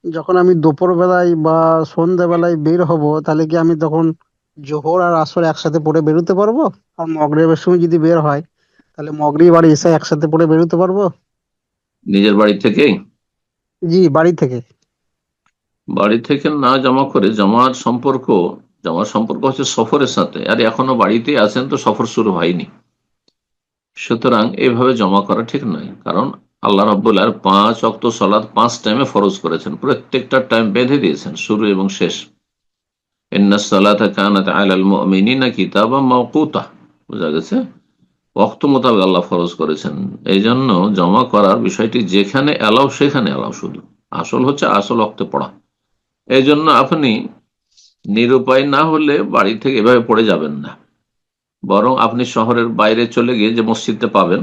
যখন আমি দুপুর বেলায় বা সন্ধ্যা বেলায় বের হব, তাহলে কি আমি তখন জোহর আর আসর একসাথে পড়ে বেরোতে পারবো? আর মাগরিবের সময় যদি বের হয় তাহলে মাগরিব আর ইশা একসাথে পড়ে বেরোতে পারবো? নিজের বাড়ি থেকেই? জি, বাড়ি থেকে। বাড়ি থেকে না জমা করে, জমার সম্পর্ক হচ্ছে সফরের সাথে, আর এখনো বাড়িতে আছেন তো সফর শুরু হয়নি, সুতরাং এইভাবে জমা করা ঠিক নয়। কারণ আল্লাহ রাব্বুল আলামিন 5 ওয়াক্ত সালাত 5 টাইমে ফরজ করেছেন, প্রত্যেকটা টাইম বেঁধে দিয়েছেন, শুরু এবং শেষ। ইন্নাস সালাতা কানাত আলাল মুমিনিনা কিতাবাম মাওকুতা, বোঝা গেছে, ওয়াক্ত মোতাবেক আল্লাহ ফরজ করেছেন। এই জন্য জমা করার বিষয়টি যেখানে এলাও সেখানে এলাও, শুধু আসল হচ্ছে আসল ওয়াক্তে পড়া। এই জন্য আপনি নিরুপায় না হলে বাড়ি থেকে এভাবে পড়ে যাবেন না, বরং আপনি শহরের বাইরে চলে গিয়ে যে মসজিদটা পাবেন,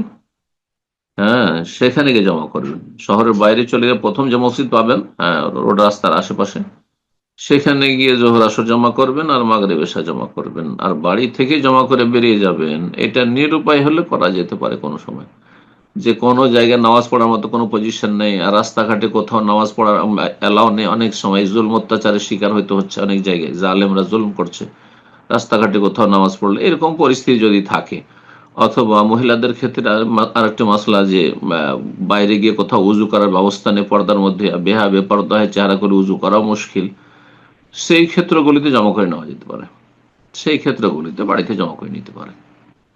হ্যাঁ, সেখানে গিয়ে জমা করবেন। শহরের বাইরে চলে গিয়ে প্রথম যে মসজিদ পাবেন, হ্যাঁ, রোড রাস্তার আশেপাশে, সেখানে গিয়ে জোহর আসর জমা করবেন আর মাগরিব এশা জমা করবেন। আর বাড়ি থেকে জমা করে বেরিয়ে যাবেন, এটা নিরুপায় হলে করা যেতে পারে কোনো সময়, যে কোনো জায়গায় নামাজ পড়ার মতো কোনো পজিশন নেই, আর রাস্তাঘাটে কোথাও নামাজ পড়ার এলাও নেই। অনেক সময় জুলম অত্যাচারের শিকার হইতে হচ্ছে, অনেক জায়গায় জালেমরা জুলম করছে, রাস্তাঘাটে কোথাও নামাজ পড়লে এরকম পরিস্থিতি যদি থাকে, অথবা মহিলাদের ক্ষেত্রে আরেকটা মাসলা যে বাইরে গিয়ে কোথাও উজু করার ব্যবস্থা নেই, পর্দার মধ্যে বেপর্দা হয়ে চেহারা করে উজু করা মুশকিল, সেই ক্ষেত্রগুলিতে জমা করে নেওয়া যেতে পারে, সেই ক্ষেত্রগুলিতে বাড়িতে জমা করে নিতে পারে।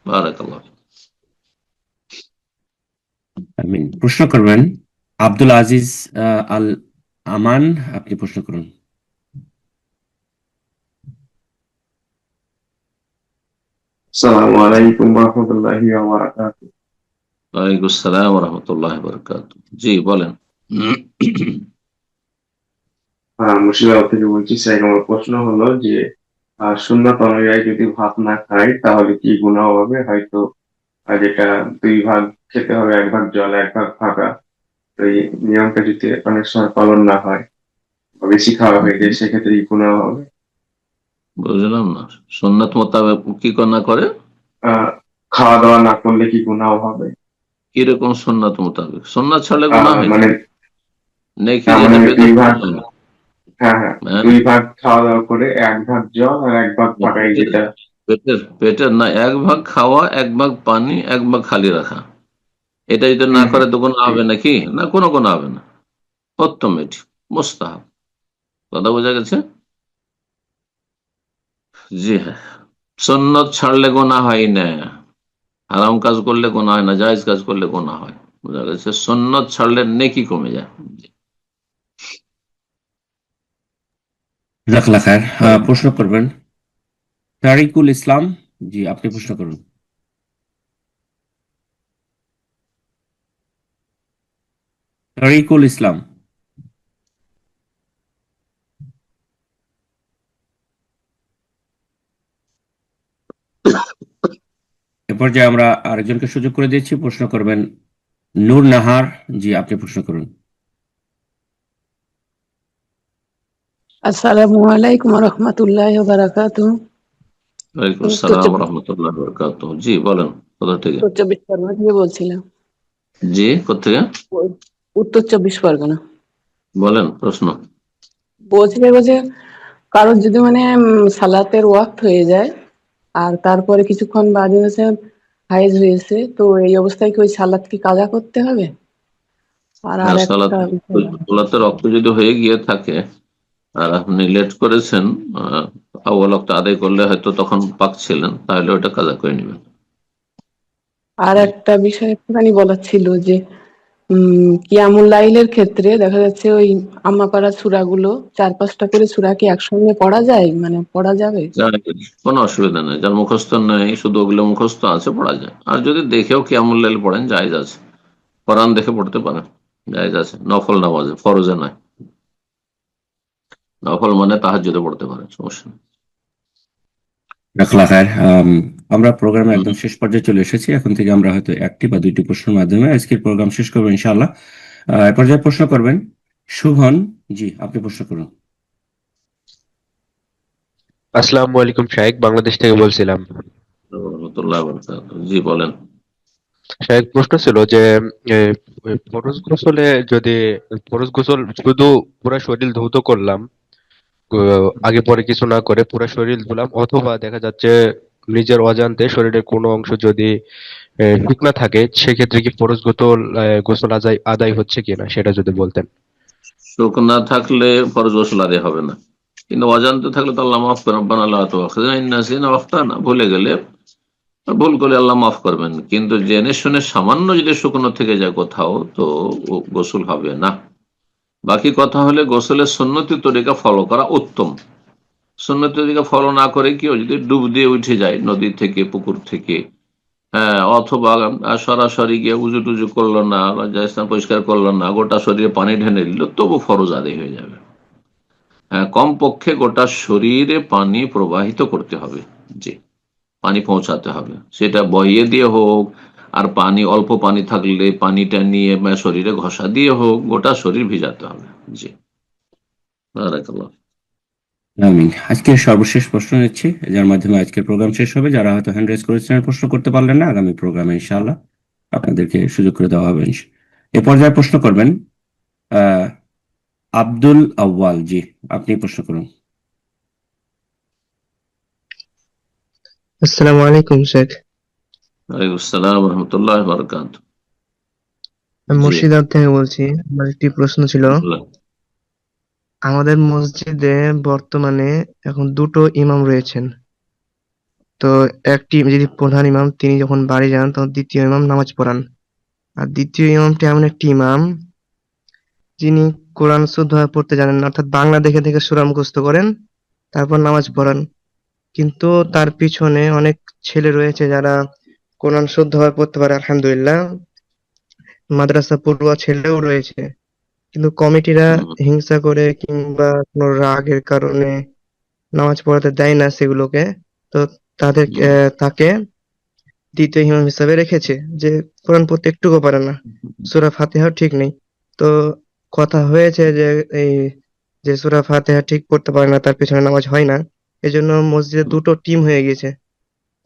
বারাকাল্লাহ। আমিন। প্রশ্ন করবেন আব্দুল আজিজ আল আমান, আপনি প্রশ্ন করুন। আসসালামু আলাইকুম ওয়া রাহমাতুল্লাহি ওয়া বারাকাতুহু। ওয়ালাইকুম আসসালাম ওয়া রাহমাতুল্লাহি ওয়া বারাকাতুহু। জি, বলেন। মুর্শিদাবাদ থেকে বলছি। স্যার, আমার প্রশ্ন হলো যে সুন্নাত অনুযায়ী যদি ভাত না খাই তাহলে কি গুনাহ হবে? হয়তো যেটা 2 ভাগ খেতে হবে, 1 ভাগ জল 1 ভাগ ফাঁকা, তো এই নিয়মটা যদি অনেক সময় পালন না হয় বা বেশি খাওয়া হয়ে যায়, সেক্ষেত্রে কি গুনাহ হবে? বুঝলাম না, সুন্নাত মোতাবেক কি না করে খাওয়া দাওয়া না করলে কি গুনাহ হবে? কিরকম সুন্নাত মোতাবেক? সুন্নাত ছাড়লে গুনাহ হয় মানে নেকি? মানে যেটা 2 বেদত ভাগ, হয়। হ্যাঁ হ্যাঁ, 2 ভাগ খাওয়া দাওয়া করে 1 ভাগ জল আর 1 ভাগ ফাঁকা, যেটা পেটের না, 1 ভাগ খাওয়া, 1 ভাগ পানি, 1 ভাগ খালি রাখা, এটা যদি না করে তো গুনাহ হবে নাকি? না, কোনো গুনাহ হবে না, অটোমেটিক মুস্তাহাব। কথা বোঝা গেছে? জি হ্যাঁ, সুন্নত ছাড়লে গুনাহ হয় না, হারাম কাজ করলে গুনাহ হয় না, জায়েজ কাজ করলে গুনাহ হয়। বোঝা গেছে? সুন্নত ছাড়লে নেকি কমে যায়। জাযাকাল্লাহ খায়ের। প্রশ্ন করবেন তারিকুল ইসলাম, জি আপনি প্রশ্ন করুন। তারিকুল ইসলাম। এ পর্যায়ে আমরা আরেকজনকে সুযোগ করে দিচ্ছি, প্রশ্ন করবেন নূর নাহার, জি আপনি প্রশ্ন করুন। আসসালামু আলাইকুম রহমতুল্লাহ বারাকাতু। ওয়ালাইকুম আসসালাম ওয়া রাহমাতুল্লাহি ওয়া বারাকাতুহু। জি বলেন, কোথা থেকে? উত্তর 24 পরগনা থেকে বলছিলাম। জি কোথা থেকে? উত্তর 24 পরগনা। বলেন প্রশ্ন। বলছিলাম যে কারোর যদি মানে সালাতের ওয়াক্ত হয়ে যায় আর তারপরে কিছুক্ষণ বাদে হচ্ছে হাইজ হয়েছে, তো এই অবস্থায় কি ওই সালাত কি কাজা করতে হবে? আর হ্যাঁ, একটা বিষয়, সালাতে রক্ত যদি হয়ে গিয়ে থাকে আর আপনি লেট করেছেন, আউয়াল ওয়াক্ত আদায় করলে হয়তো তখন পাক ছিলেন, তাহলে ওটা কাজা করে নেবেন। আর একটা বিষয় একটুখানি বলার ছিল যে কিয়ামুল লাইলের ক্ষেত্রে দেখা যাচ্ছে ওই আম্মা পাড়া সূরাগুলো 4-5টা করে সূরা কি একসঙ্গে পড়া যায়, মানে পড়া যাবে? কোনো অসুবিধা নেই, যার মুখস্থ নেই, শুধু ওগুলো মুখস্থ আছে, পড়া যায়। আর যদি দেখেও কিয়ামুল লাইল পড়েন, জায়েজ আছে, কোরআন দেখে পড়তে পারেন, জায়েজ আছে। নফল নামাজে, ফরজে নয়। নফল মানে তাহাজ্জুদে পড়তে পারেন, সমস্যা নেই। আমরা প্রোগ্রামে একদম শেষ পর্যায়ে চলে এসেছি। এখন থেকে আমরা হয়তো একটি বা দুইটি প্রশ্নের মাধ্যমে আজকের প্রোগ্রাম শেষ করবো ইনশাআল্লাহ। এ পর্যায়ে প্রশ্ন করবেন শুভন, জি আপনি প্রশ্ন করুন। আসসালামু আলাইকুম শাইখ, বাংলাদেশ থেকে বলছিলাম। জি বলেন। শাইখ, প্রশ্ন ছিল যে এ, ফরজ গোসলে যদি ফরজ গোসল শুধু পুরো শরীর ধৌত করলাম, আগে পরে কিছু না করে পুরো শরীর ধুলাম, অথবা দেখা যাচ্ছে নিজের অজান্তে শরীরের কোনো অংশ যদি শুকনা থাকে, সেক্ষেত্রে কি ফরজ গোসল আদায় হচ্ছে কিনা সেটা যদি বলতেন। শুকনা থাকলে ফরজ গোসল আদায় হবে না, কিন্তু অজান্তে থাকলে তো আল্লাহ মাফ করেন। রব্বানা লা তুআখিযনা ইন নাসিনা ওয়া আখতানা, ভুলে গেলে, ভুল করলে আল্লাহ মাফ করবেন। কিন্তু জেনে শুনে সামান্য যদি শুকনো থেকে যায় কোথাও, তো গোসল হবে না। বাকি কথা হলে গোসলের সুন্নতি তরিকা ফলো করা উত্তম। সুন্নতি তরিকা ফলো না করে কেউ যদি ডুব দিয়ে উঠে যায় নদী থেকে, পুকুর থেকে, অথবা সরাসরি গিয়ে উজু টুজু করলো না, স্থান পরিষ্কার করলো না, গোটা শরীরে পানি ঢেলে দিল, তবু ফরজ আদায় হয়ে যাবে। কমপক্ষে গোটা শরীরে পানি প্রবাহিত করতে হবে, জি পানি পৌঁছাতে হবে, সেটা বহিয়ে দিয়ে হোক, আর পানি অল্প পানি থাকলে পানিটা নিয়ে শরীরে ঘষা দিয়ে হোক, গোটা শরীর ভিজাতে হবে। জি বারাকাল্লাহ। আমিন। আজকে সর্বশেষ প্রশ্ন নিচ্ছি, যার মাধ্যমে আজকের প্রোগ্রাম শেষ হবে। যারা হয়তো হ্যান্ড রেজ করেছেন প্রশ্ন করতে পারলেন না, আগামী প্রোগ্রামে ইনশাআল্লাহ আপনাদেরকে সুযোগ করে দেওয়া হবে। এ পর্যায়ে প্রশ্ন করবেন আব্দুল আউয়াল, জি আপনি প্রশ্ন করুন। আসসালামু আলাইকুম শেখ। ওয়ালাইকুম আসসালাম ওয়া রাহমাতুল্লাহি ওয়া বারাকাতুহু। আমি মুর্শিদাবাদ থেকে বলছি। আমার একটি প্রশ্ন ছিল, আমাদের মসজিদে বর্তমানে এখন দুটো ইমাম রয়েছেন। তো একটি যদি প্রধান ইমাম, তিনি যখন বাড়ি যান তখন দ্বিতীয় ইমাম নামাজ পড়ান। আর দ্বিতীয় ইমামটি এমন একটি ইমাম যিনি কোরআন শুদ্ধভাবে পড়তে জানেন না, অর্থাৎ বাংলা দেখে দেখে সূরা মুখস্থ করেন, তারপর নামাজ পড়ান। কিন্তু তার পিছনে অনেক ছেলে রয়েছে যারা কোরআন শুদ্ধভাবে পড়তে পারে, আলহামদুলিল্লাহ, মাদ্রাসা পড়ুয়া ছেলেও রয়েছে। কিন্তু কমিটিরা হিংসা করে কিংবা কোনো রাগের কারণে নামাজ পড়াতে দেয় না সেগুলোকে। তো তাকে দ্বিতীয় ইমাম হিসাবে রেখেছে, যে কোরআন পড়তে একটুকু পারে না, সূরা ফাতিহাও ঠিক নেই। তো কথা হয়েছে যে এই যে সূরা ফাতিহা ঠিক পড়তে পারে না, তার পিছনে নামাজ হয় না, এজন্য মসজিদে দুটো টিম হয়ে গেছে।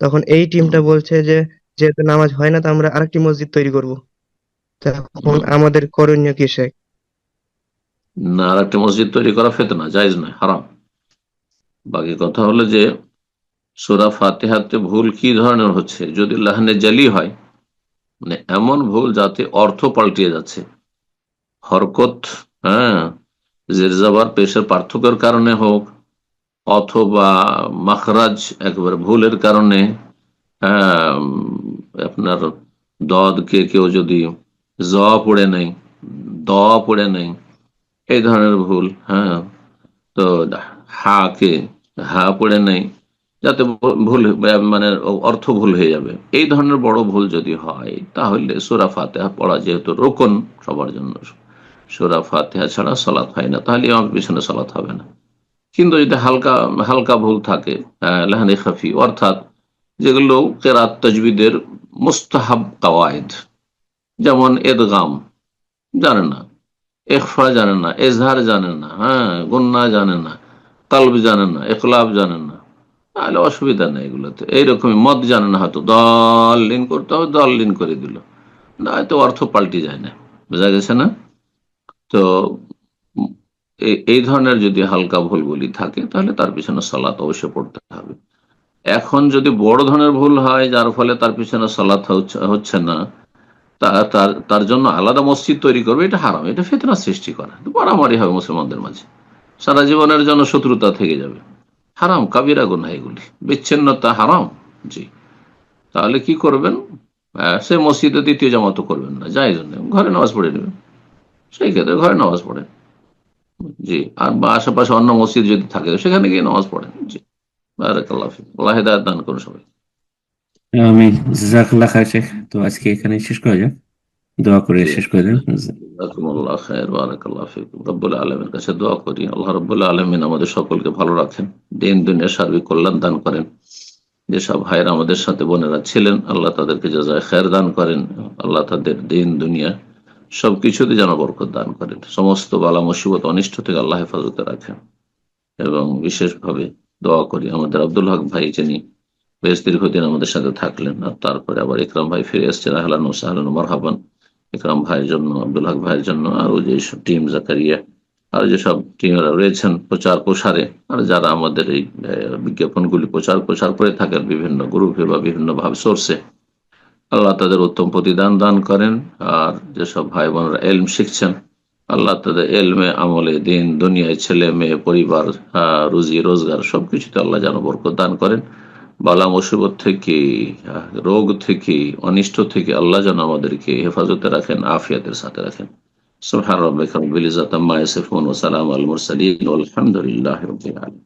তখন এই টিমটা বলছে যে যেহেতু নামাজ হয় না, তো আমরা আরেকটি মসজিদ তৈরি করব। তখন আমাদের করণীয় কি শেখ? না, আর একটা মসজিদ তৈরি করা ফিতনা, জায়েজ নয়, হারাম। বাকি কথা হলো যে সূরা ফাতিহাতে ভুল কি ধরনের হচ্ছে, যদি লাহনে জালি হয়, মানে এমন ভুল যাতে অর্থ পাল্টিয়ে যাচ্ছে, হরকত, জের জবর পেশের পার্থক্যের কারণে হোক, অথবা মাখরাজ একেবারে ভুলের কারণে, আপনার দদকে কেউ যদি জ পড়ে নেই, দ পড়ে নেই, এই ধরনের ভুল, তো হা কে হা পড়ে নেই, যাতে ভুল মানে অর্থ ভুল হয়ে যাবে। এই ধরনের বড় ভুল যদি হয় তাহলে সূরা ফাতিহা পড়া যেহেতু রোকন সবার জন্য, সূরা ফাতিহা ছাড়া সালাত হয় না, তাহলে আমার পিছনে সালাত হবে না। কিন্তু যদি হালকা হালকা ভুল থাকে, লাহানি খাফি, অর্থাৎ যেগুলো কেরাত তাজবিদের মুস্তাহাব কাওয়ায়েদ, যেমন এদগাম জানে না, ইখফা জানে না, এজহার জানে না, গুন্না জানে না, কালব জানে না, ইখলাব জানে না, তাহলে অসুবিধা নেই এগুলোতে। এইরকমই মদ জানে না, হয়তো দলিন করতে হবে, দলিন করে দিল, না তো অর্থ পাল্টে যায় না, বোঝা গেছে না? তো এই ধরনের যদি হালকা ভুলগুলি থাকে তাহলে তার পিছনে সালাত অবশ্যই পড়তে হবে। এখন যদি বড় ধরনের ভুল হয় যার ফলে তার পিছনে সালাত হচ্ছে না, তার জন্য আলাদা মসজিদ তৈরি করবে, এটা হারাম, এটা ফিতনা সৃষ্টি করা, মারামারি হবে মুসলমানদের মাঝে, সারা জীবনের জন্য শত্রুতা থেকে যাবে, হারাম, কাবিরা গুনাহ এগুলি, বিচ্ছিন্নতা হারাম। জি, তাহলে কি করবেন? সে মসজিদে দ্বিতীয় জামাত করবেন না, জায়েজ নেই, ঘরে নামাজ পড়ে নেবেন, সেই ক্ষেত্রে ঘরে নামাজ পড়েন। জি, আর বা আশেপাশে অন্য মসজিদ যদি থাকে সেখানে গিয়ে নামাজ পড়েন। জি, বারাকাল্লাহ ফিক, আল্লাহ হিদায়াত দান করুন সবাই। আমি জাযাকাল্লাহ খাইর শেখ। তো আজকে এখানে শেষ করা যাক, দোয়া করে শেষ করে দেন। জাযাকুমুল্লাহ খাইর, বারাকাল্লাহ ফিকুম। রব্বুল আলামিনের কাছে দোয়া করি আল্লাহ রব্বুল আলামিন আমাদের সকলকে ভালো রাখেন, দিন দুনিয়া সার্বিক কল্যাণ দান করেন। যেসব ভাইয়েরা আমাদের সাথে বোনেরা ছিলেন আল্লাহ তাদেরকে জাযায়ে খায়ের দান করেন, আল্লাহ তাদের দিন দুনিয়া সবকিছুতে যেন বরকত দান করেন, সমস্ত বালা মুসিবত অনিষ্ট থেকে আল্লাহ হেফাজতে রাখেন। এবং বিশেষভাবে দোয়া করি আমাদের আব্দুল হক ভাই, যিনি বেশ দীর্ঘদিন আমাদের সাথে থাকলেন, আর তারপরে আবার ইকরাম ভাই ফিরে এসছেন, আহলান ওয়া সাহলান মারহাবান ইকরাম ভাইয়ের জন্য, আব্দুল হক ভাইয়ের জন্য, আর ওই যে টিম জাকারিয়া, আর যেসব টিমেরা রয়েছেন প্রচার প্রসারে, আর যারা আমাদের এই বিজ্ঞাপনগুলি প্রচার করে থাকেন বিভিন্ন গ্রুপে বা বিভিন্ন ভাবে সোর্সে, আল্লাহ তাদের উত্তম প্রতিদান দান করেন। আর যেসব ভাই বোনেরা এলম শিখছেন আল্লাহ তাদের এলমে আমলে দিন দুনিয়ায় ছেলে মেয়ে পরিবার রুজি রোজগার সবকিছুতে আল্লাহ যেন বরকত দান করেন। বালা মুসিবত থেকে, রোগ থেকে, অনিষ্ট থেকে আল্লাহ যেন আমাদেরকে হেফাজতে রাখেন, আফিয়াতের সাথে রাখেন। সুবহান রাব্বিকা রাব্বিল ইজ্জাতি আম্মা ইয়াসিফুন ওয়া সালামুন আলাল মুরসালিন ওয়ালহামদুলিল্লাহি রাব্বিল আলামিন।